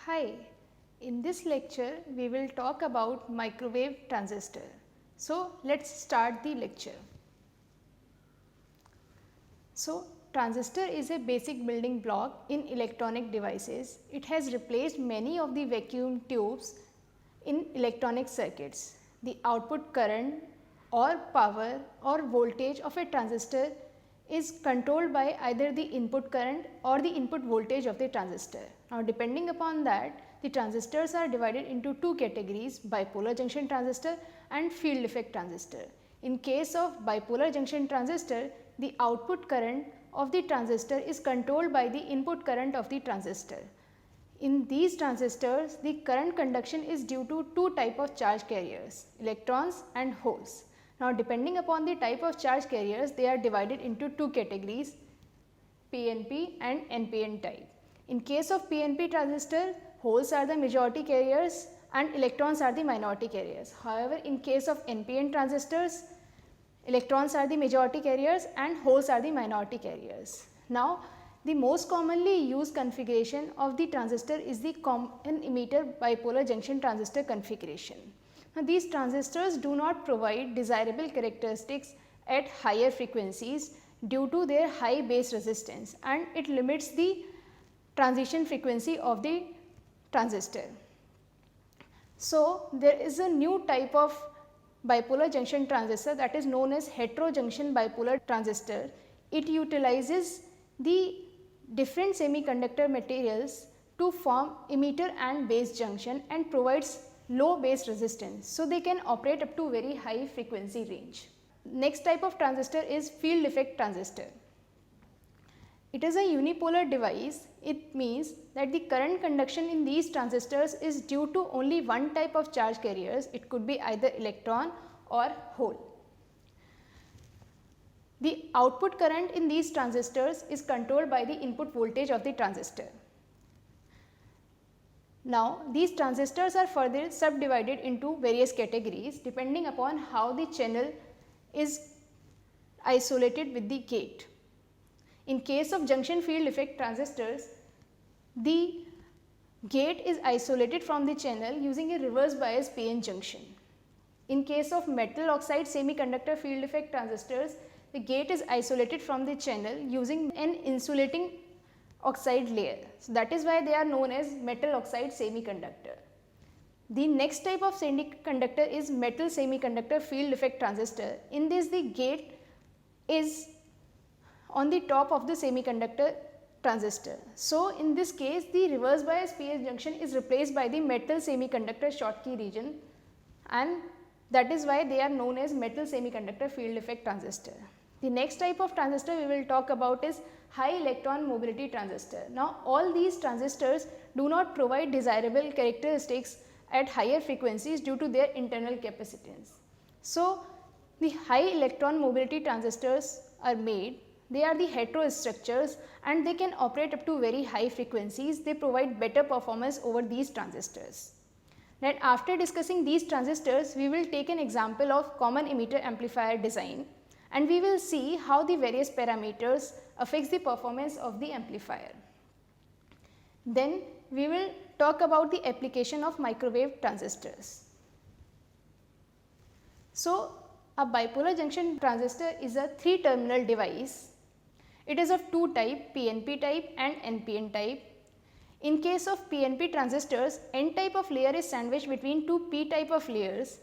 Hi, in this lecture we will talk about microwave transistor. So, let us start the lecture. So, transistor is a basic building block in electronic devices. It has replaced many of the vacuum tubes in electronic circuits. The output current or power or voltage of a transistor is controlled by either the input current or the input voltage of the transistor. Now, depending upon that, the transistors are divided into two categories: bipolar junction transistor and field effect transistor. In case of bipolar junction transistor, the output current of the transistor is controlled by the input current of the transistor. In these transistors, the current conduction is due to two types of charge carriers, electrons and holes. Now, depending upon the type of charge carriers, they are divided into two categories, PNP and NPN type. In case of PNP transistor, holes are the majority carriers and electrons are the minority carriers. However, in case of NPN transistors, electrons are the majority carriers and holes are the minority carriers. Now, the most commonly used configuration of the transistor is the common emitter bipolar junction transistor configuration. Now, these transistors do not provide desirable characteristics at higher frequencies due to their high base resistance, and it limits the transition frequency of the transistor. So, there is a new type of bipolar junction transistor that is known as heterojunction bipolar transistor. It utilizes the different semiconductor materials to form emitter and base junction and provides low base resistance. So, they can operate up to very high frequency range. Next type of transistor is field effect transistor. It is a unipolar device. It means that the current conduction in these transistors is due to only one type of charge carriers. It could be either electron or hole. The output current in these transistors is controlled by the input voltage of the transistor. Now, these transistors are further subdivided into various categories depending upon how the channel is isolated with the gate. In case of junction field effect transistors, the gate is isolated from the channel using a reverse bias PN junction. In case of metal oxide semiconductor field effect transistors, the gate is isolated from the channel using an insulating oxide layer. So, that is why they are known as metal oxide semiconductor. The next type of semiconductor is metal semiconductor field effect transistor. In this, the gate is on the top of the semiconductor transistor. So, in this case, the reverse bias PN junction is replaced by the metal semiconductor Schottky region, and that is why they are known as metal semiconductor field effect transistor. The next type of transistor we will talk about is high electron mobility transistor. Now, all these transistors do not provide desirable characteristics at higher frequencies due to their internal capacitance. So, the high electron mobility transistors are made. They are the heterostructures and they can operate up to very high frequencies. They provide better performance over these transistors. Then, after discussing these transistors, we will take an example of common emitter amplifier design, and we will see how the various parameters affects the performance of the amplifier. Then we will talk about the application of microwave transistors. So, a bipolar junction transistor is a three terminal device. It is of two types, PNP type and NPN type. In case of PNP transistors, N type of layer is sandwiched between two P type of layers.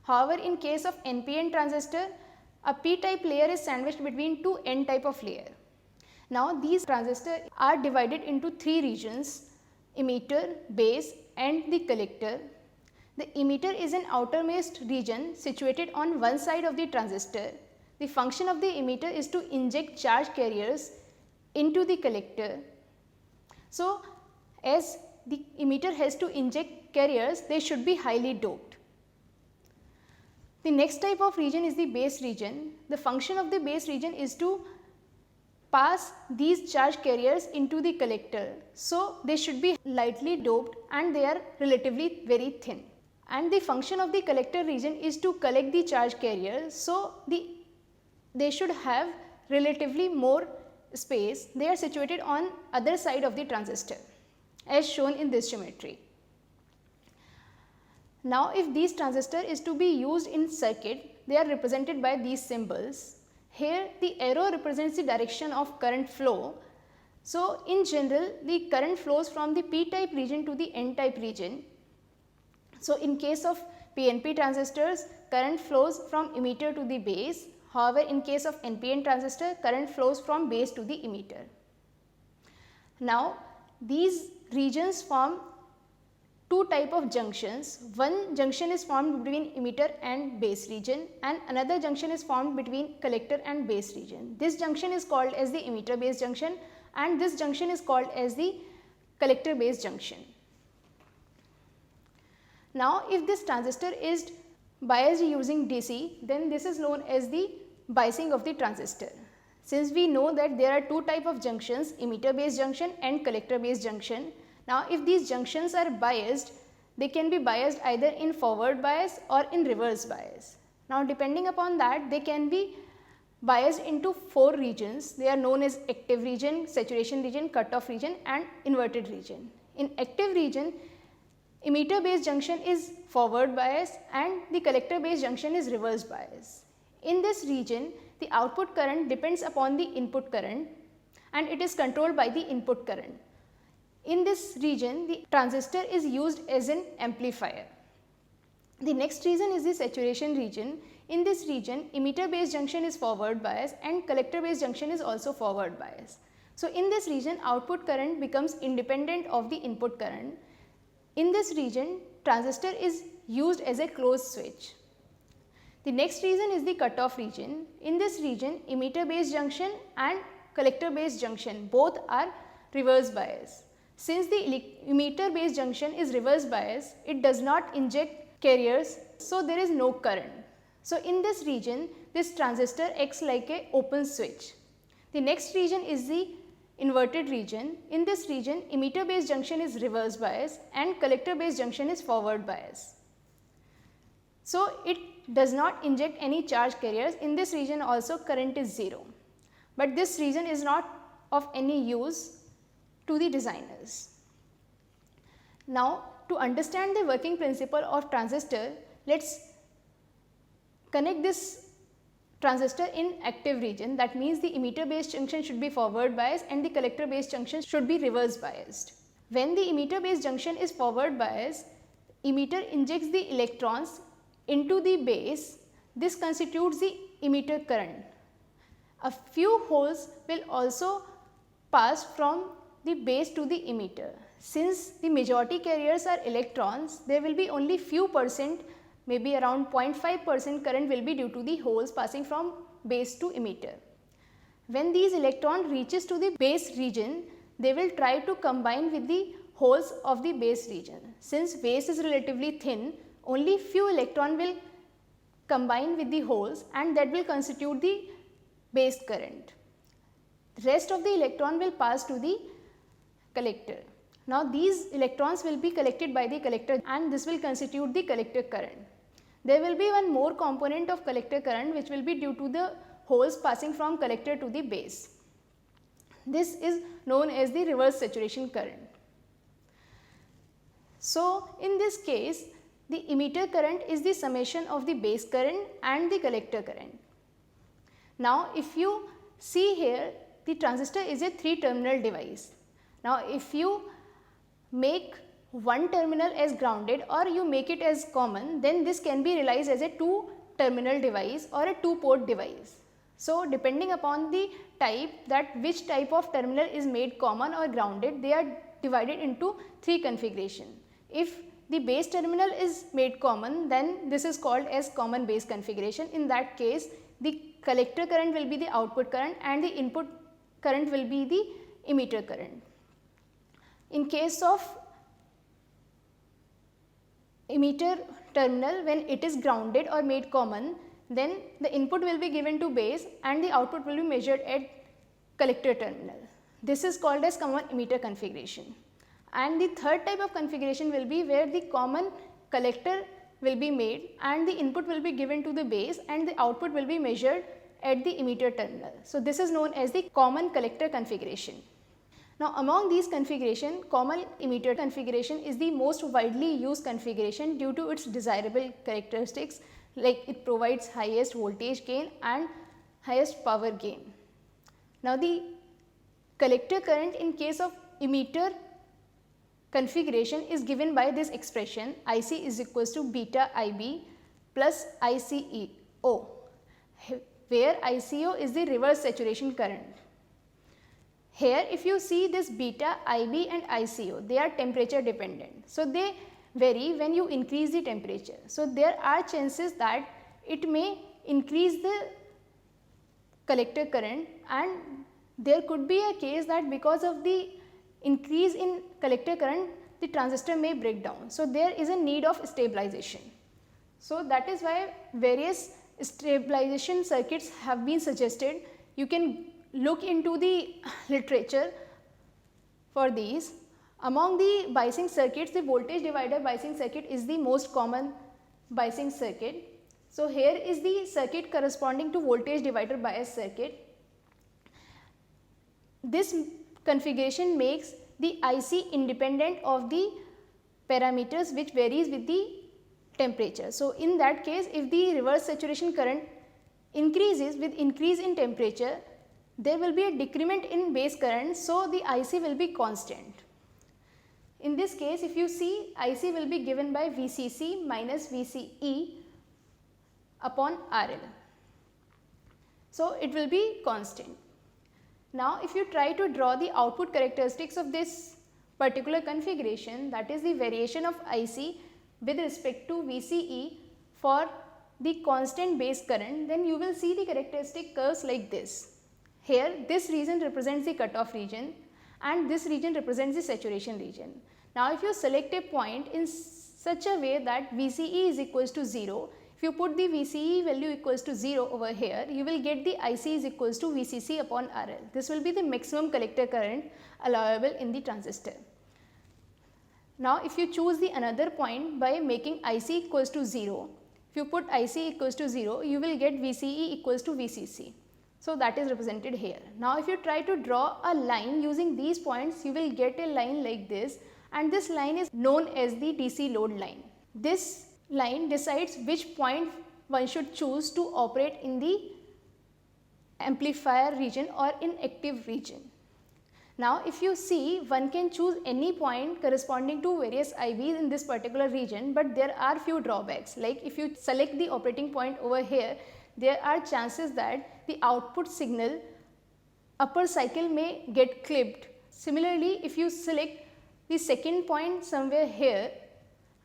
However, in case of NPN transistor, a P type layer is sandwiched between two N type of layer. Now, these transistors are divided into three regions: emitter, base and the collector. The emitter is an outermost region situated on one side of the transistor. The function of the emitter is to inject charge carriers into the collector. So, as the emitter has to inject carriers, they should be highly doped. The next type of region is the base region. The function of the base region is to pass these charge carriers into the collector. So, they should be lightly doped and they are relatively very thin. And the function of the collector region is to collect the charge carriers. So, they should have relatively more space. They are situated on other side of the transistor. as shown in this geometry. Now, if these transistors is to be used in circuit, they are represented by these symbols. Here the arrow represents the direction of current flow. So, in general the current flows from the p-type region to the n-type region. So, in case of PNP transistors, current flows from emitter to the base. However, in case of NPN transistor, current flows from base to the emitter. Now, these regions form two type of junctions. One junction is formed between emitter and base region, and another junction is formed between collector and base region. This junction is called as the emitter base junction, and this junction is called as the collector base junction. Now, if this transistor is biased using DC, then this is known as the biasing of the transistor. Since we know that there are two type of junctions, emitter base junction and collector base junction. Now, if these junctions are biased, they can be biased either in forward bias or in reverse bias. Now, depending upon that, they can be biased into four regions. They are known as active region, saturation region, cutoff region and inverted region. In active region, emitter base junction is forward bias and the collector base junction is reverse bias. In this region, the output current depends upon the input current and it is controlled by the input current. In this region, the transistor is used as an amplifier. The next region is the saturation region. In this region, emitter base junction is forward bias and collector base junction is also forward bias. So, in this region, output current becomes independent of the input current. In this region, transistor is used as a closed switch. The next region is the cutoff region. In this region, emitter base junction and collector base junction both are reverse bias. Since the emitter base junction is reverse bias, it does not inject carriers, so there is no current. So, in this region, this transistor acts like a open switch. The next region is the inverted region. In this region, emitter base junction is reverse bias and collector base junction is forward bias. So, it does not inject any charge carriers. In this region also current is 0, but this region is not of any use to the designers. Now, to understand the working principle of transistor, let us connect this transistor in active region. That means the emitter base junction should be forward biased and the collector base junction should be reverse biased. When the emitter base junction is forward biased, emitter injects the electrons into the base. This constitutes the emitter current. A few holes will also pass from the base to the emitter. Since the majority carriers are electrons, there will be only few percent, maybe around 0.5% current will be due to the holes passing from base to emitter. When these electron reaches to the base region, they will try to combine with the holes of the base region. Since base is relatively thin, only few electron will combine with the holes and that will constitute the base current. Rest of the electron will pass to the collector. Now, these electrons will be collected by the collector and this will constitute the collector current. There will be one more component of collector current which will be due to the holes passing from collector to the base. This is known as the reverse saturation current. So, in this case, the emitter current is the summation of the base current and the collector current. Now, if you see here, the transistor is a 3-terminal device. Now, if you make one terminal as grounded or you make it as common, then this can be realized as a 2-terminal device or a 2-port device. So, depending upon the type, that which type of terminal is made common or grounded, they are divided into 3 configuration. If the base terminal is made common, then this is called as common base configuration. In that case, the collector current will be the output current and the input current will be the emitter current. In case of emitter terminal, when it is grounded or made common, then the input will be given to base and the output will be measured at collector terminal. This is called as common emitter configuration. And the third type of configuration will be where the common collector will be made and the input will be given to the base and the output will be measured at the emitter terminal. So, this is known as the common collector configuration. Now among these configuration, common emitter configuration is the most widely used configuration due to its desirable characteristics, like it provides highest voltage gain and highest power gain. Now the collector current in case of emitter configuration is given by this expression IC is equals to beta IB plus ICO, where ICO is the reverse saturation current. Here if you see this beta IB and ICO, they are temperature dependent. So they vary when you increase the temperature. So there are chances that it may increase the collector current, and there could be a case that because of the increase in collector current the transistor may break down. So there is a need of stabilization. So that is why various stabilization circuits have been suggested. You can look into the literature for these. Among the biasing circuits, the voltage divider biasing circuit is the most common biasing circuit. So here is the circuit corresponding to voltage divider bias circuit. This configuration makes the IC independent of the parameters which varies with the temperature. So in that case, if the reverse saturation current increases with increase in temperature, there will be a decrement in base current, so the IC will be constant. In this case, if you see, IC will be given by VCC minus VCE upon RL. So it will be constant. Now if you try to draw the output characteristics of this particular configuration, that is the variation of IC with respect to VCE for the constant base current, then you will see the characteristic curves like this. Here this region represents the cutoff region and this region represents the saturation region. Now if you select a point in such a way that VCE is equals to 0, if you put the VCE value equals to 0 over here, you will get the IC is equals to VCC upon RL. This will be the maximum collector current allowable in the transistor. Now if you choose the another point by making IC equals to 0, if you put IC equals to 0, you will get VCE equals to VCC. So that is represented here. Now if you try to draw a line using these points, you will get a line like this, and this line is known as the DC load line. This line decides which point one should choose to operate in the amplifier region or in active region. Now if you see, one can choose any point corresponding to various IBs in this particular region, but there are few drawbacks. Like if you select the operating point over here, there are chances that the output signal upper cycle may get clipped. Similarly, if you select the second point somewhere here,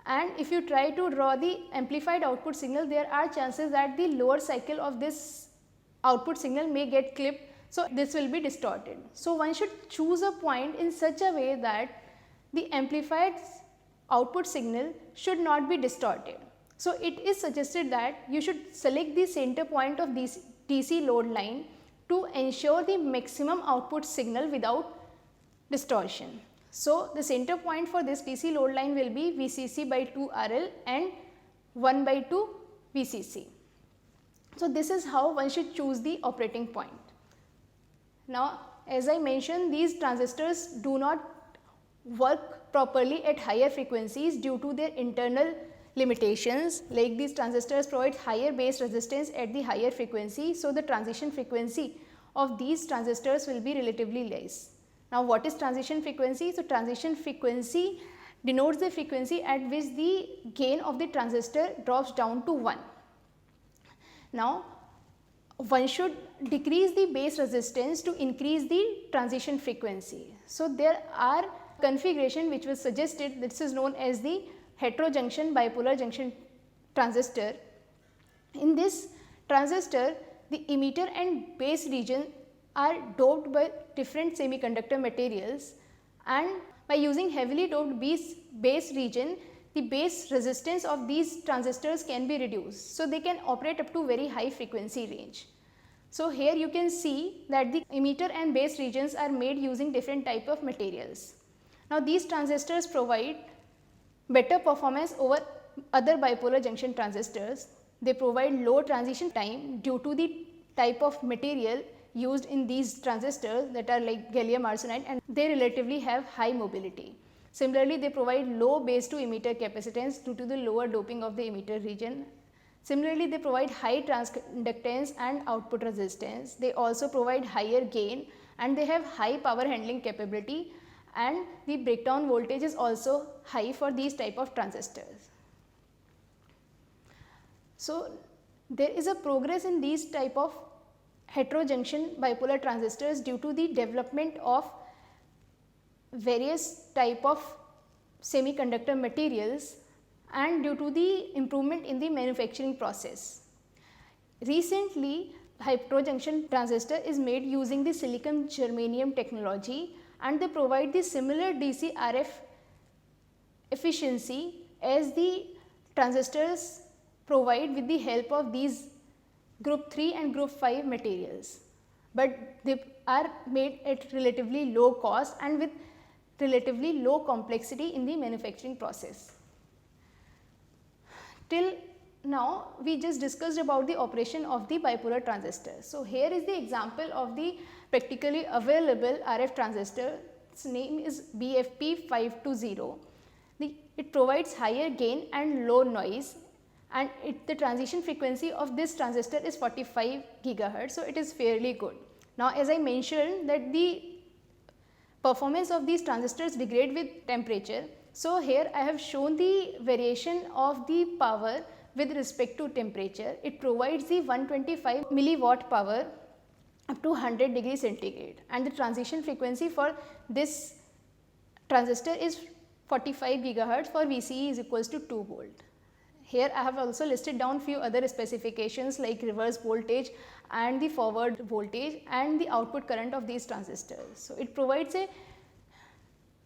and if you try to draw the amplified output signal, there are chances that the lower cycle of this output signal may get clipped, so this will be distorted. So one should choose a point in such a way that the amplified output signal should not be distorted. So it is suggested that you should select the center point of this DC load line to ensure the maximum output signal without distortion. So the center point for this DC load line will be VCC by 2 RL and 1 by 2 VCC. So this is how one should choose the operating point. Now as I mentioned, these transistors do not work properly at higher frequencies due to their internal limitations. Like these transistors provide higher base resistance at the higher frequency, so the transition frequency of these transistors will be relatively less. Now what is transition frequency? So transition frequency denotes the frequency at which the gain of the transistor drops down to 1. Now one should decrease the base resistance to increase the transition frequency. So there are configuration which was suggested, this is known as the heterojunction bipolar junction transistor. In this transistor, the emitter and base region are doped by different semiconductor materials, and by using heavily doped base region, the base resistance of these transistors can be reduced. So they can operate up to very high frequency range. So here you can see that the emitter and base regions are made using different type of materials. Now these transistors provide better performance over other bipolar junction transistors. They provide low transition time due to the type of material used in these transistors that are like gallium arsenide, and they relatively have high mobility. Similarly, they provide low base to emitter capacitance due to the lower doping of the emitter region. Similarly, they provide high transconductance and output resistance. They also provide higher gain, and they have high power handling capability, and the breakdown voltage is also high for these type of transistors. So, there is a progress in these type of heterojunction bipolar transistors due to the development of various type of semiconductor materials and due to the improvement in the manufacturing process. Recently, heterojunction transistor is made using the silicon germanium technology, and they provide the similar DC RF efficiency as the transistors provide with the help of these group 3 and group 5 materials, but they are made at relatively low cost and with relatively low complexity in the manufacturing process. Till now we just discussed about the operation of the bipolar transistor. So, here is the example of the practically available RF transistor. Its name is BFP520. It provides higher gain and low noise, and the transition frequency of this transistor is 45 gigahertz. So, it is fairly good. Now, as I mentioned that the performance of these transistors degrade with temperature. So, here I have shown the variation of the power with respect to temperature. It provides the 125 milliwatt power up to 100 degree centigrade, and the transition frequency for this transistor is 45 gigahertz for VCE is equals to 2 volt. Here I have also listed down few other specifications like reverse voltage and the forward voltage and the output current of these transistors. So, it provides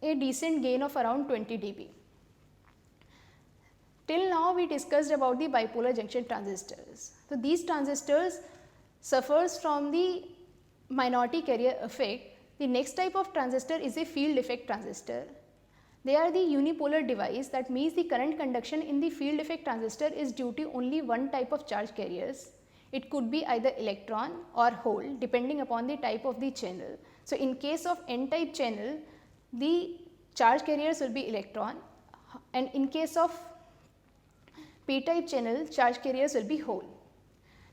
a decent gain of around 20 dB. Till now we discussed about the bipolar junction transistors. So, these transistors suffers from the minority carrier effect. The next type of transistor is a field effect transistor. They are the unipolar device, that means the current conduction in the field effect transistor is due to only one type of charge carriers. It could be either electron or hole depending upon the type of the channel. So, in case of n type channel, the charge carriers will be electron, and in case of p type channel, charge carriers will be hole.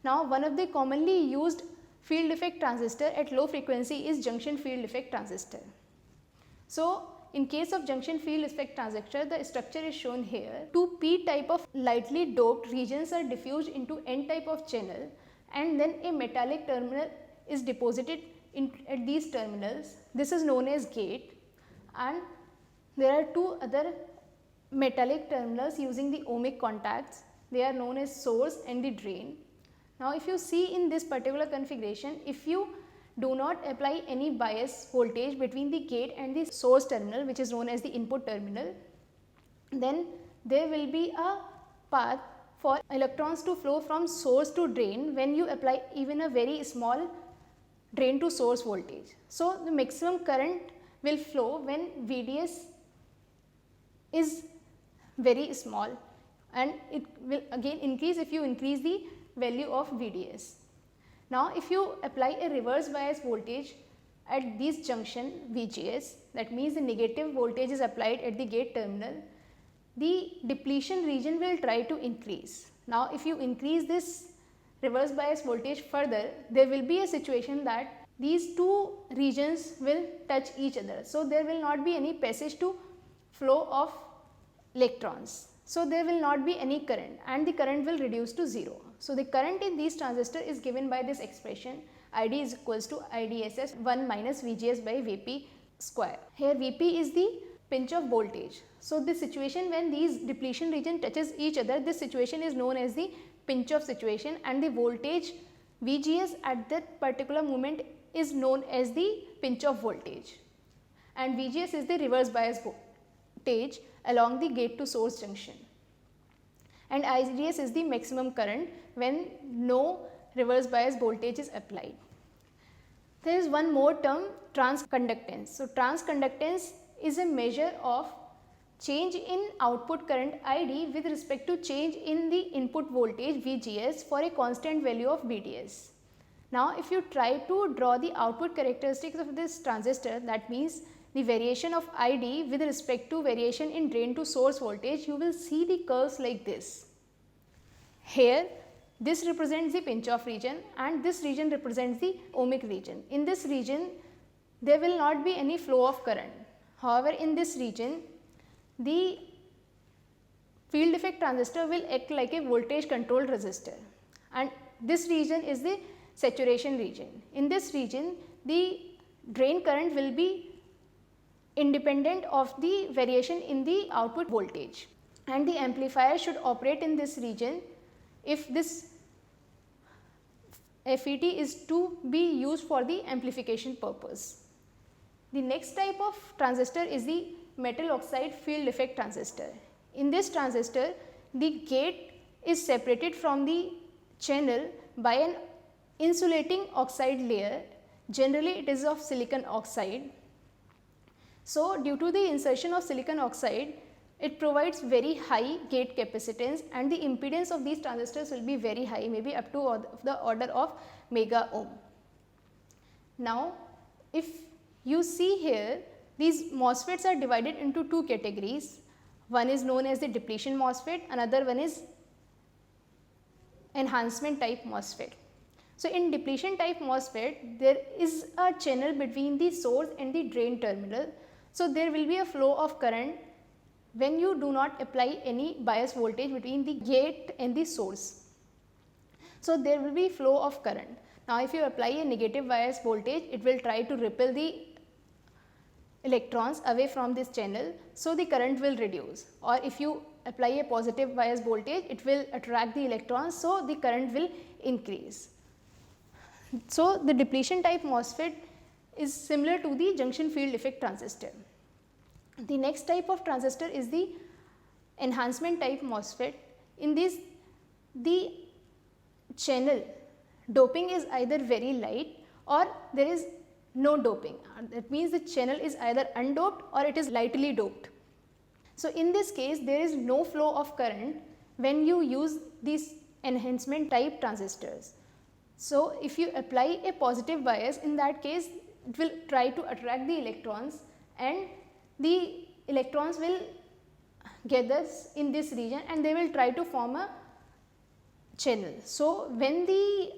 Now, one of the commonly used field effect transistor at low frequency is junction field effect transistor. So, in case of junction field effect transistor, the structure is shown here. Two p type of lightly doped regions are diffused into n type of channel, and then a metallic terminal is deposited at these terminals. This is known as gate, and there are two other metallic terminals using the ohmic contacts. They are known as source and the drain. Now, if you see in this particular configuration, if you do not apply any bias voltage between the gate and the source terminal, which is known as the input terminal, then there will be a path for electrons to flow from source to drain when you apply even a very small drain to source voltage. So, the maximum current will flow when VDS is very small, and it will again increase if you increase the value of VDS. Now, if you apply a reverse bias voltage at this junction VGS, that means the negative voltage is applied at the gate terminal, the depletion region will try to increase. Now, if you increase this reverse bias voltage further, there will be a situation that these two regions will touch each other. So, there will not be any passage to flow of electrons. So, there will not be any current, and the current will reduce to 0. So, the current in these transistors is given by this expression, ID is equals to IDSS 1 minus VGS by Vp square. Here Vp is the pinch of voltage. So, this situation when these depletion region touches each other, this situation is known as the pinch off situation, and the voltage VGS at that particular moment is known as the pinch off voltage, and VGS is the reverse bias voltage along the gate to source junction, and IDS is the maximum current when no reverse bias voltage is applied. There is one more term, transconductance. So, transconductance is a measure of change in output current ID with respect to change in the input voltage VGS for a constant value of VDS. Now if you try to draw the output characteristics of this transistor, that means the variation of ID with respect to variation in drain to source voltage, you will see the curves like this. Here this represents the pinch off region and this region represents the ohmic region. In this region there will not be any flow of current. However, in this region the field effect transistor will act like a voltage controlled resistor, and this region is the saturation region. In this region the drain current will be independent of the variation in the output voltage, and the amplifier should operate in this region if this FET is to be used for the amplification purpose. The next type of transistor is the metal oxide field effect transistor. In this transistor, the gate is separated from the channel by an insulating oxide layer. Generally it is of silicon oxide. So due to the insertion of silicon oxide, it provides very high gate capacitance, and the impedance of these transistors will be very high, maybe up to the order of mega ohm. Now if you see here, these MOSFETs are divided into two categories. One is known as the depletion MOSFET, another one is enhancement type MOSFET. So in depletion type MOSFET, there is a channel between the source and the drain terminal. So there will be a flow of current when you do not apply any bias voltage between the gate and the source. So there will be flow of current. Now if you apply a negative bias voltage, it will try to repel the electrons away from this channel, so the current will reduce. Or if you apply a positive bias voltage, it will attract the electrons, so the current will increase. So the depletion type MOSFET is similar to the junction field effect transistor. The next type of transistor is the enhancement type MOSFET. In this, the channel doping is either very light or there is no doping. That means the channel is either undoped or it is lightly doped. So in this case, there is no flow of current when you use these enhancement type transistors. So if you apply a positive bias, in that case it will try to attract the electrons, and the electrons will gather in this region and they will try to form a channel. So when the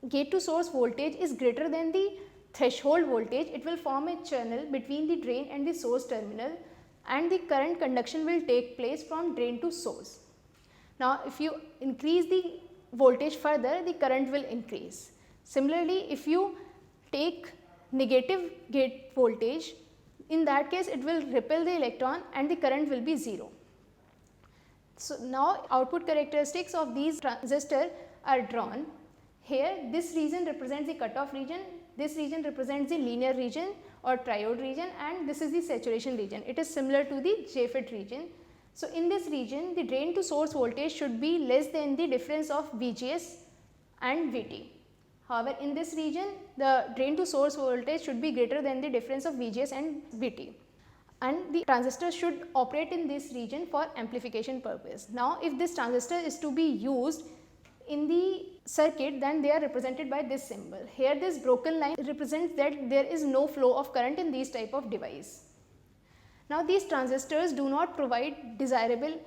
gate to source voltage is greater than the threshold voltage, it will form a channel between the drain and the source terminal, and the current conduction will take place from drain to source. Now if you increase the voltage further, the current will increase. Similarly, if you take negative gate voltage, in that case it will repel the electron and the current will be 0. So now output characteristics of these transistors are drawn. Here this region represents the cutoff region, this region represents the linear region or triode region, and this is the saturation region. It is similar to the JFET region. So in this region, the drain to source voltage should be less than the difference of VGS and VT. However, in this region, the drain to source voltage should be greater than the difference of VGS and VT, and the transistor should operate in this region for amplification purpose. Now if this transistor is to be used in the circuit, then they are represented by this symbol. Here this broken line represents that there is no flow of current in these type of device. Now these transistors do not provide desirable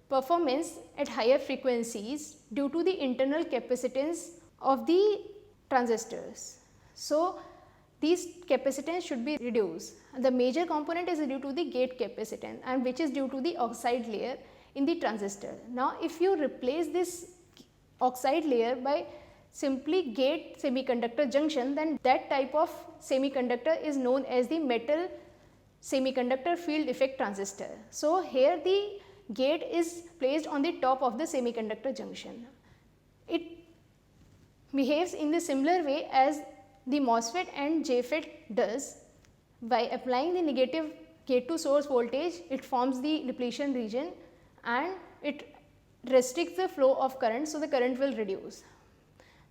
performance at higher frequencies due to the internal capacitance of the transistors. So these capacitance should be reduced. The major component is due to the gate capacitance, and which is due to the oxide layer in the transistor. Now if you replace this oxide layer by simply gate semiconductor junction, then that type of semiconductor is known as the metal semiconductor field effect transistor. So here the gate is placed on the top of the semiconductor junction. It behaves in the similar way as the MOSFET and JFET does. By applying the negative gate to source voltage, it forms the depletion region and it restricts the flow of current, so the current will reduce.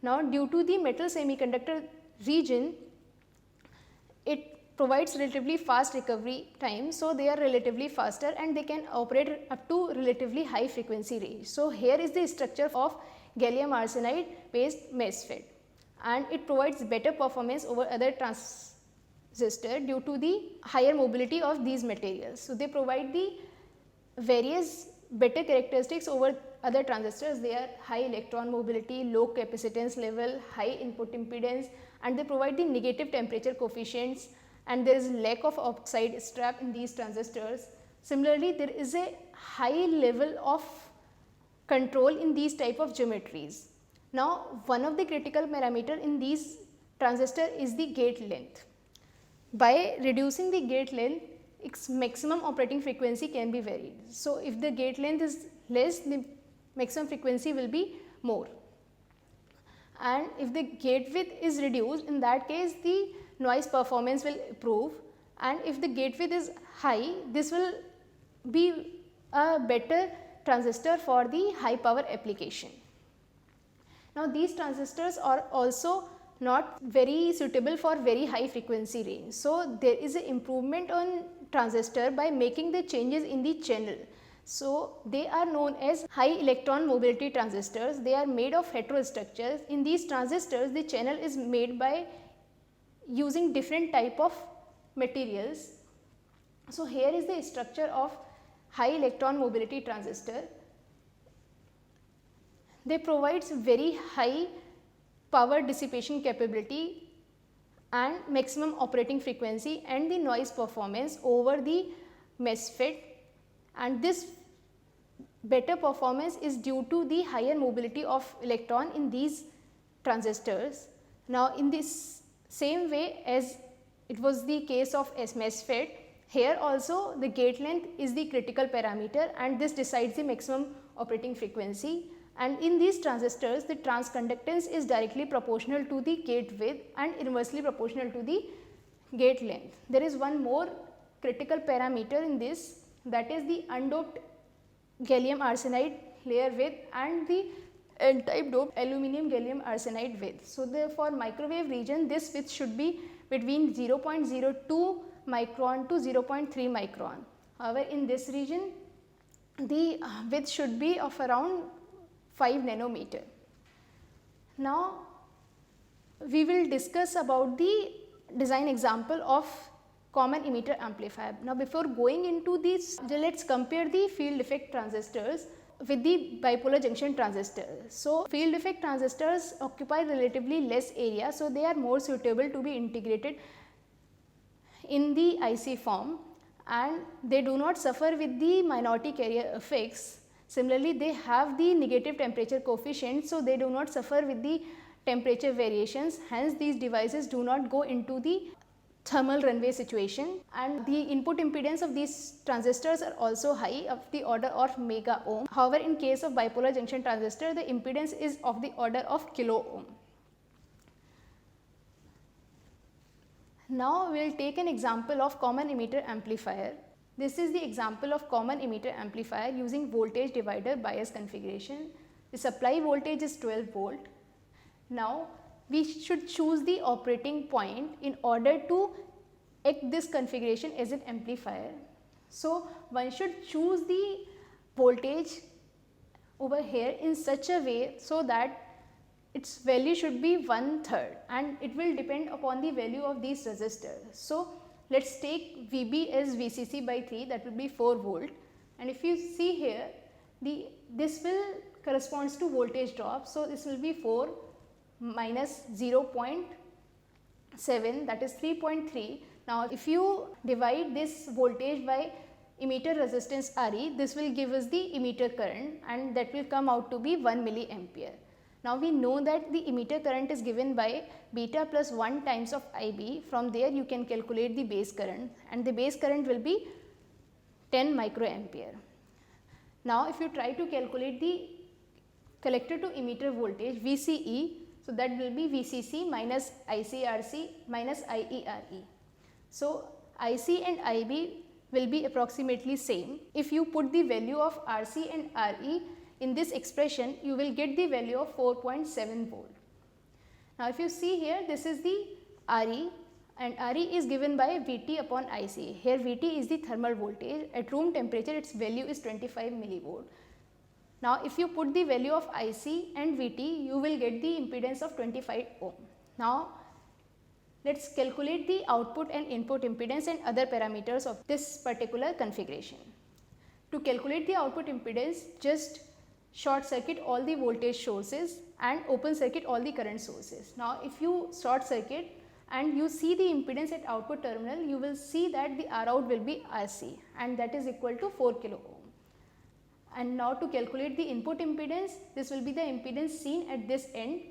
Now due to the metal semiconductor region, it provides relatively fast recovery time, so they are relatively faster and they can operate up to relatively high frequency range. So here is the structure of gallium arsenide based MESFET, and it provides better performance over other transistor due to the higher mobility of these materials. So, they provide the various better characteristics over other transistors. They are high electron mobility, low capacitance level, high input impedance, and they provide the negative temperature coefficients, and there is lack of oxide strap in these transistors. Similarly, there is a high level of control in these type of geometries. Now, one of the critical parameter in these transistor is the gate length. By reducing the gate length, its maximum operating frequency can be varied. So, if the gate length is less, the maximum frequency will be more, and if the gate width is reduced, in that case the noise performance will improve, and if the gate width is high, this will be a better transistor for the high power application. Now, these transistors are also not very suitable for very high frequency range. So, there is an improvement on transistor by making the changes in the channel. So, they are known as high electron mobility transistors. They are made of heterostructures. In these transistors, the channel is made by using different type of materials. So, here is the structure of high electron mobility transistor. They provides very high power dissipation capability and maximum operating frequency and the noise performance over the MESFET, and this better performance is due to the higher mobility of electron in these transistors. Now, in this same way as it was the case of MESFET, here also the gate length is the critical parameter, and this decides the maximum operating frequency. And in these transistors, the transconductance is directly proportional to the gate width and inversely proportional to the gate length. There is one more critical parameter in this, that is the undoped gallium arsenide layer width and the n-type doped aluminum gallium arsenide width. So, for microwave region, this width should be between 0.02 micron to 0.3 micron. However, in this region, the width should be of around 5 nanometer. Now, we will discuss about the design example of common emitter amplifier. Now, before going into this, let us compare the field effect transistors with the bipolar junction transistors. So, field effect transistors occupy relatively less area, so they are more suitable to be integrated in the IC form, and they do not suffer with the minority carrier effects. Similarly, they have the negative temperature coefficient, so they do not suffer with the temperature variations. Hence, these devices do not go into the thermal runaway situation, and the input impedance of these transistors are also high, of the order of mega ohm. However, in case of bipolar junction transistor, the impedance is of the order of kilo ohm. Now, we will take an example of common emitter amplifier. This is the example of common emitter amplifier using voltage divider bias configuration. The supply voltage is 12 volt. Now, we should choose the operating point in order to act this configuration as an amplifier. So, one should choose the voltage over here in such a way so that its value should be 1/3, and it will depend upon the value of these resistors. So, let us take VB as VCC by 3, that will be 4 volt, and if you see here, this will corresponds to voltage drop. So, this will be 4 minus 0.7, that is 3.3. Now, if you divide this voltage by emitter resistance RE, this will give us the emitter current, and that will come out to be 1 milliampere. Now, we know that the emitter current is given by beta plus 1 times of IB. From there, you can calculate the base current, and the base current will be 10 microampere. Now, if you try to calculate the collector to emitter voltage VCE, so that will be VCC minus ICRC minus IERE. So, IC and IB will be approximately same. If you put the value of RC and RE in this expression, you will get the value of 4.7 volt. Now, if you see here, this is the RE, and RE is given by Vt upon IC. Here Vt is the thermal voltage. At room temperature, its value is 25 millivolt. Now, if you put the value of IC and Vt, you will get the impedance of 25 ohm. Now let's calculate the output and input impedance and other parameters of this particular configuration. To calculate the output impedance, just short circuit all the voltage sources and open circuit all the current sources. Now if you short circuit and you see the impedance at output terminal, you will see that the R out will be RC, and that is equal to 4 kilo ohm. And now to calculate the input impedance, this will be the impedance seen at this end.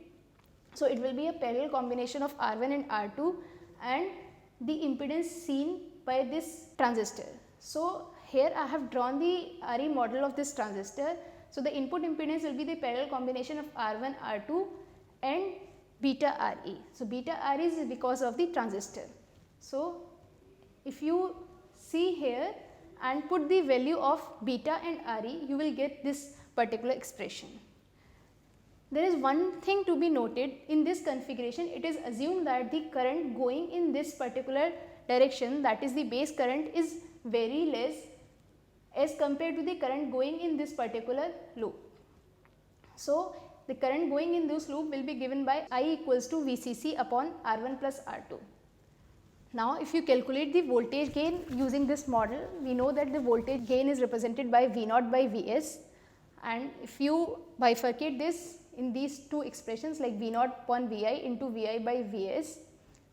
So it will be a parallel combination of R1 and R2 and the impedance seen by this transistor. So here I have drawn the RE model of this transistor. So the input impedance will be the parallel combination of R1, R2 and beta RE. So beta RE is because of the transistor. So if you see here and put the value of beta and RE, you will get this particular expression. There is one thing to be noted in this configuration. It is assumed that the current going in this particular direction, that is the base current, is very less as compared to the current going in this particular loop. So the current going in this loop will be given by I equals to VCC upon R1 plus R2. Now if you calculate the voltage gain using this model, we know that the voltage gain is represented by V0 by Vs, and if you bifurcate this in these two expressions like V0 upon Vi into Vi by Vs,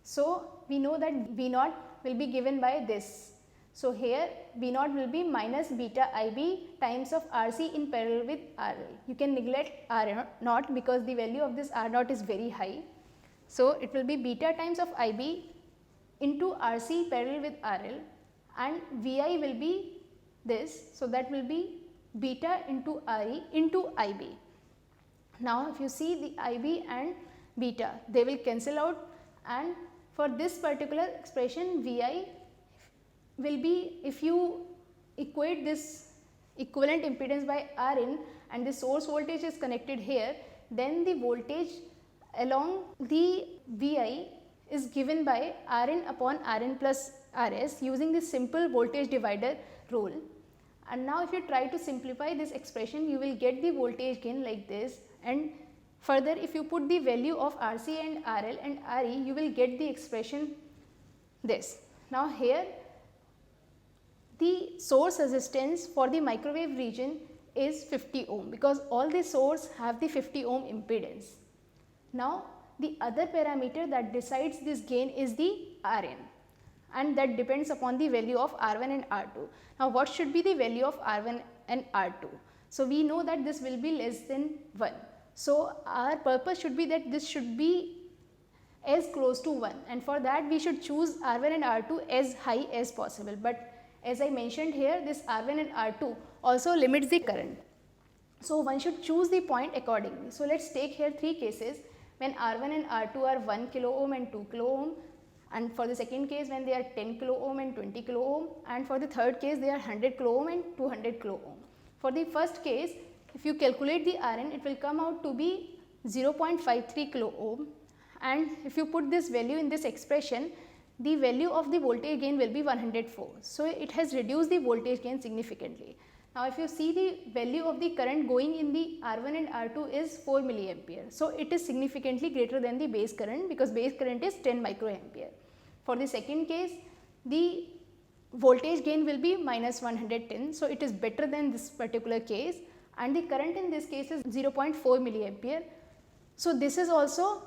so we know that V0 will be given by this. So here V0 will be minus beta IB times of RC in parallel with RL. You can neglect R0 because the value of this R0 is very high. So it will be beta times of IB into RC parallel with RL, and Vi will be this. So that will be beta into RE into IB. Now if you see the IB and beta, they will cancel out, and for this particular expression Vi will be, if you equate this equivalent impedance by Rin and the source voltage is connected here, then the voltage along the Vi is given by Rin upon Rin plus Rs using the simple voltage divider rule. And now if you try to simplify this expression, you will get the voltage gain like this, and further if you put the value of RC and RL and RE, you will get the expression this. Now here the source resistance for the microwave region is 50 ohm because all the source have the 50 ohm impedance. Now the other parameter that decides this gain is the Rn, and that depends upon the value of R1 and R2. Now what should be the value of R1 and R2? So we know that this will be less than 1. So our purpose should be that this should be as close to 1, and for that we should choose R1 and R2 as high as possible. But as I mentioned here, this R1 and R2 also limits the current. So one should choose the point accordingly. So let's take here 3 cases when R1 and R2 are 1 kilo ohm and 2 kilo ohm, and for the second case when they are 10 kilo ohm and 20 kilo ohm, and for the third case they are 100 kilo ohm and 200 kilo ohm. For the first case, if you calculate the Rn, it will come out to be 0.53 kilo ohm, and if you put this value in this expression, the value of the voltage gain will be 104. So it has reduced the voltage gain significantly. Now if you see the value of the current going in the R1 and R2 is 4 milliampere. So it is significantly greater than the base current because base current is 10 microampere. For the second case, the voltage gain will be minus 110. So it is better than this particular case, and the current in this case is 0.4 milliampere. So this is also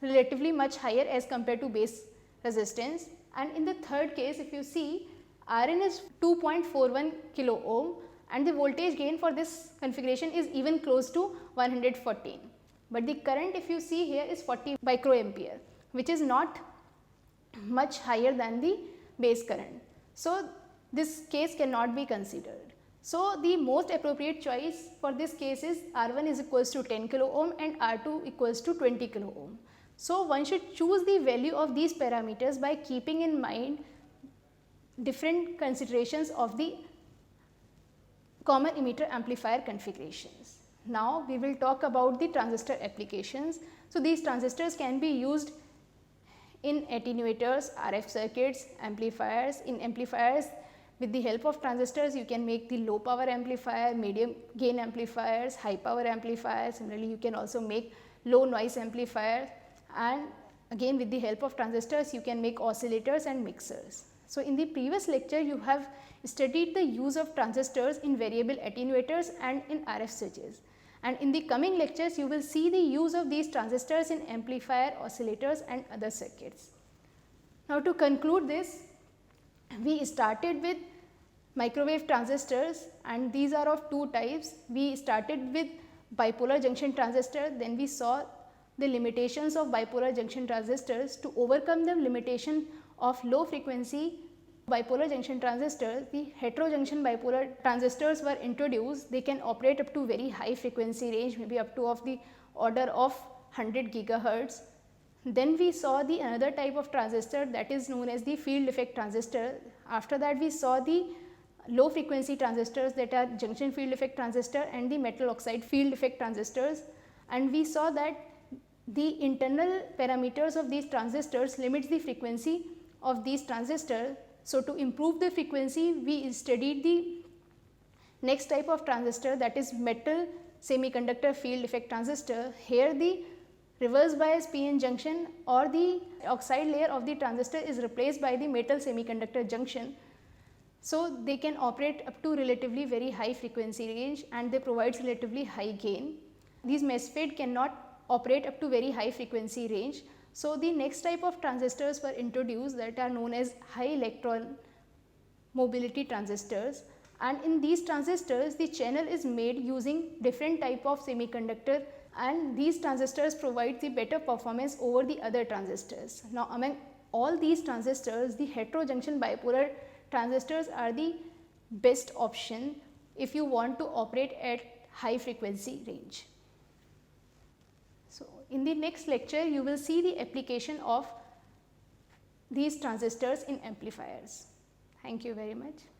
relatively much higher as compared to base resistance. And in the third case, if you see, Rn is 2.41 kilo ohm and the voltage gain for this configuration is even close to 114. But the current, if you see here, is 40 microampere, which is not much higher than the base current. So this case cannot be considered. So the most appropriate choice for this case is R1 is equals to 10 kilo ohm and R2 equals to 20 kilo ohm. So one should choose the value of these parameters by keeping in mind different considerations of the common emitter amplifier configurations. Now we will talk about the transistor applications. So these transistors can be used in attenuators, RF circuits, amplifiers. In amplifiers, with the help of transistors, you can make the low power amplifier, medium gain amplifiers, high power amplifiers. Similarly, you can also make low noise amplifiers, and again with the help of transistors you can make oscillators and mixers. So, in the previous lecture you have studied the use of transistors in variable attenuators and in RF switches, and in the coming lectures you will see the use of these transistors in amplifier, oscillators and other circuits. Now, to conclude this, we started with microwave transistors, and these are of two types. We started with bipolar junction transistor, then we saw the limitations of bipolar junction transistors. To overcome the limitation of low frequency bipolar junction transistors, the heterojunction bipolar transistors were introduced. They can operate up to very high frequency range, maybe up to of the order of 100 gigahertz. Then we saw the another type of transistor, that is known as the field effect transistor. After that we saw the low frequency transistors, that are junction field effect transistor and the metal oxide field effect transistors, and we saw that the internal parameters of these transistors limits the frequency of these transistors. So, to improve the frequency we studied the next type of transistor, that is metal semiconductor field effect transistor. Here the reverse bias PN junction or the oxide layer of the transistor is replaced by the metal semiconductor junction. So, they can operate up to relatively very high frequency range and they provide relatively high gain. These MESFET cannot operate up to very high frequency range. So, the next type of transistors were introduced that are known as high electron mobility transistors, and in these transistors the channel is made using different type of semiconductor, and these transistors provide the better performance over the other transistors. Now, among all these transistors, the heterojunction bipolar transistors are the best option if you want to operate at high frequency range. So, in the next lecture you will see the application of these transistors in amplifiers. Thank you very much.